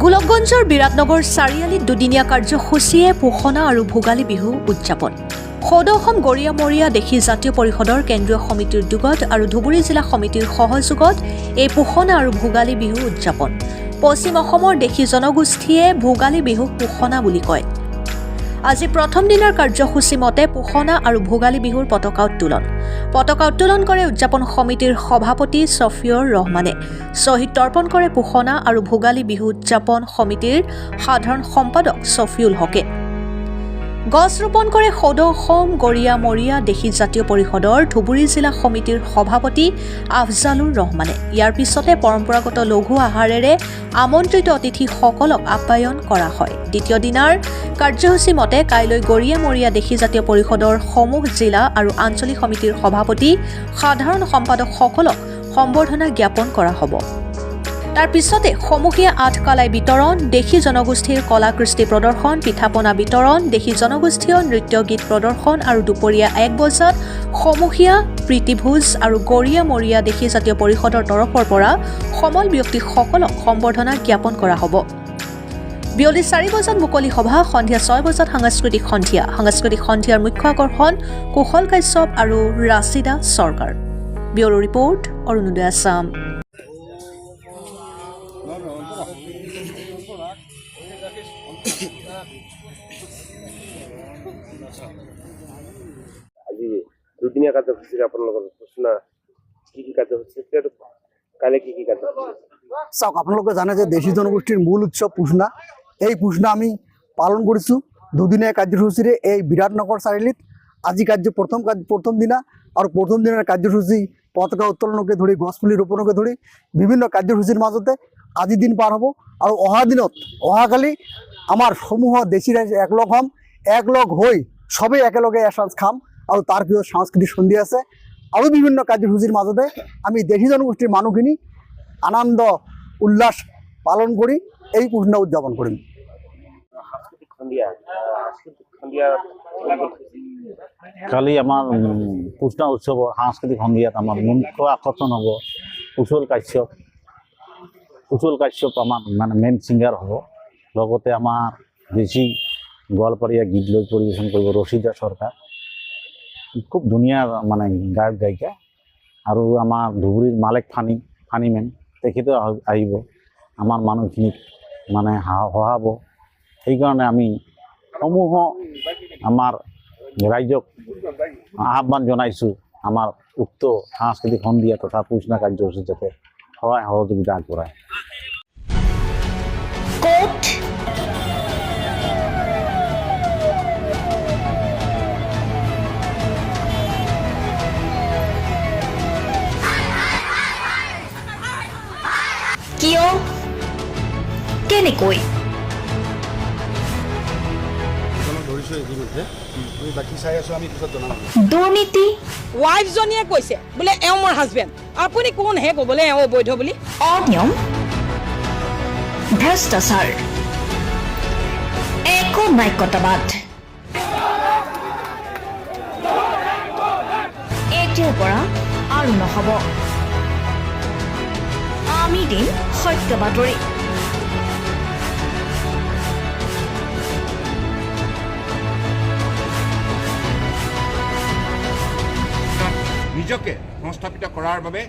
গোলকগঞ্জৰ বিৰাটনগৰ চাৰিআলিত দুদিনীয়া কাৰ্যসূচীয়ে পোষণা আৰু ভোগালী বিহু উদযাপন। সৌদ অসম গৰিয়া মৰিয়া দেশী জাতীয় পৰিষদৰ কেন্দ্ৰীয় সমিতিৰ উদ্যোগত আৰু ধুবুৰী জিলা সমিতিৰ সহযোগত এই পোষণা আৰু ভোগালী বিহু উদযাপন। পশ্চিম অসমৰ দেশী জনগোষ্ঠীয়ে ভোগালী বিহুক পোষণা বুলি কয়। আজি প্ৰথম দিনৰ কাৰ্যসূচী মতে পোষণা আৰু ভোগালী বিহুৰ পতাকা উত্তোলন কৰে উদযাপন সমিতিৰ সভাপতি ছফিউৰ ৰহমানে। শ্বহীদ তৰ্পণ কৰে পোষণা আৰু ভোগালী বিহু উদযাপন সমিতিৰ সাধাৰণ সম্পাদক ছফিউল হকে। গছ ৰোপণ কৰে সৌদ অসম গৰিয়া মৰিয়া দেশী জাতীয় পৰিষদৰ ধুবুৰী জিলা সমিতিৰ সভাপতি আফজালুৰ ৰহমানে। ইয়াৰ পিছতে পৰম্পৰাগত লঘু আহাৰেৰে আমন্ত্ৰিত অতিথিসকলক আপ্যায়ন কৰা হয়। দ্বিতীয় দিনাৰ কাৰ্যসূচী মতে কাইলৈ গৰিয়া মৰিয়া দেশী জাতীয় পৰিষদৰ সমূহ জিলা আৰু আঞ্চলিক সমিতিৰ সভাপতি সাধাৰণ সম্পাদকসকলক সম্বৰ্ধনা জ্ঞাপন কৰা হ'ব। তাৰ পিছতে সমূহীয়া আঠকালাই বিতৰণ, দেশী জনগোষ্ঠীৰ কলা কৃষ্টি প্ৰদৰ্শন, পিঠাপনা বিতৰণ, দেশী জনগোষ্ঠীয় নৃত্য গীত প্ৰদৰ্শন আৰু দুপৰীয়া 1 বজাত সমূহীয়া প্ৰীতিভোজ আৰু গৰিয়া মৰিয়া দেশী জাতীয় পৰিষদৰ তৰফৰ পৰা সমল ব্যক্তিসকলক সম্বৰ্ধনা জ্ঞাপন কৰা হ'ব। বিয়লি 4 বজাত মুকলি সভা, সন্ধিয়া 6 বজাত সাংস্কৃতিক সন্ধিয়াৰ মুখ্য আকৰ্ষণ কুশল কাশ্যপ আৰু ৰাছিদা চৰকাৰ। Bureau report, Arunodoi Assam. আজি দুদিনীয়া কাৰ্যসূচী আপোনালোকৰ ঘোষণা কি কাৰ্যসূচী কাইলৈ কি কাৰ্যসূচী? চাওক, আপোনালোকে জানে যে দেশী জনগোষ্ঠীৰ মূল উৎসৱ পুষনা। এই পুষনা আমি পালন কৰিছোঁ দুদিনীয়া কাৰ্যসূচীৰে এই বিৰাটনগৰ চাৰিআলিত। আজি প্ৰথম দিনা আৰু প্ৰথম দিনৰ কাৰ্যসূচী পতাকা উত্তোলনকে ধৰি গছপুলি ৰোপণকে ধৰি বিভিন্ন কাৰ্যসূচীৰ মাজতে আজি দিন পাৰ হ'ব। আৰু অহাকালি আমাৰ সমূহ দেশী ৰাইজ একলগ হৈ সবেই একেলগে এসাঁজ খাম। আৰু তাৰ পিছত সাংস্কৃতিক সন্ধিয়া আছে আৰু বিভিন্ন কাৰ্যসূচীৰ মাজতে আমি দেশী জনগোষ্ঠীৰ মানুহখিনি আনন্দ উল্লাস পালন কৰি এই পুষনা উদযাপন কৰিম। কালি আমাৰ পুষনা উৎসৱৰ সাংস্কৃতিক সন্ধিয়াত আমাৰ মুখ্য আকৰ্ষণ হ'ব কুশল কাশ্যপ আমাৰ মেইন ছিংগাৰ হ'ব। লগতে আমাৰ দেশী গোৱালপাৰীয়া গীত লৈ পৰিৱেশন কৰিব ৰচিদা চৰকাৰ, খুব ধুনীয়া গায়ক গায়িকা। আৰু আমাৰ ধুবুৰীৰ মালেক ফানিমেন তেখেতেও আহিব, আমাৰ মানুহখিনিক সহাব। সেইকাৰণে আমি সমূহ আমাৰ ৰাইজক আহ্বান জনাইছোঁ আমাৰ উক্ত সাংস্কৃতিক সন্ধিয়া তথা পুষনা কাৰ্যসূচীত যাতে সহায় সহযোগিতা আগবঢ়ায়। কিয়, কেনেকৈ? দুৰ্নীতি। ৱাইফজনীয়ে কৈছে বোলে এওঁ মোৰ হাজবেণ্ড, আপুনি কোন হে ক'বলে এওঁ অবৈধ বুলি? অনিয়ম, ভ্ৰষ্টাচাৰ, একনায়কতাবাদ। এতিয়াৰ পৰা আৰু নহ'ব। আমি দিম সত্য বাতৰি। নিজকে সংস্থাপিত কৰাৰ বাবে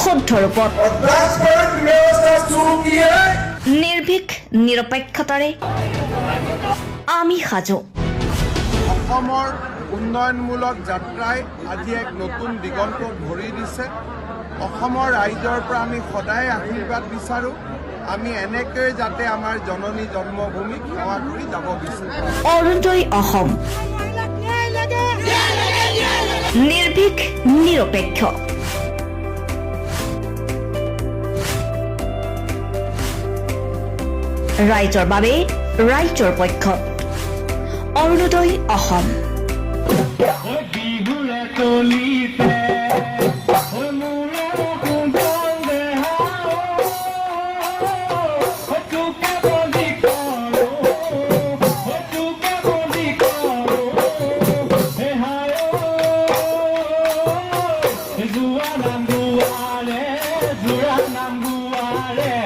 শুদ্ধ ৰূপত নিৰ্ভীক নিৰপেক্ষতাৰে আমি সাজু। অসমৰ উন্নয়নমূলক যাত্ৰাই আজি এক নতুন দিগন্ত ভৰি দিছে। অসমৰ ৰাইজৰ পৰা আমি সদায় আশীৰ্বাদ বিচাৰোঁ। আমি এনেকৈ যাতে আমাৰ জননী জন্মভূমিক সেৱা কৰি যাব বিচাৰোঁ। অৰুণোদয় অসম, নিৰ্ভীক নিৰপেক্ষ। ৰাইজৰ বাবে ৰাইজৰ পক্ষত অৰুণোদয় অসম। Zuwa নাম গুৱাৰে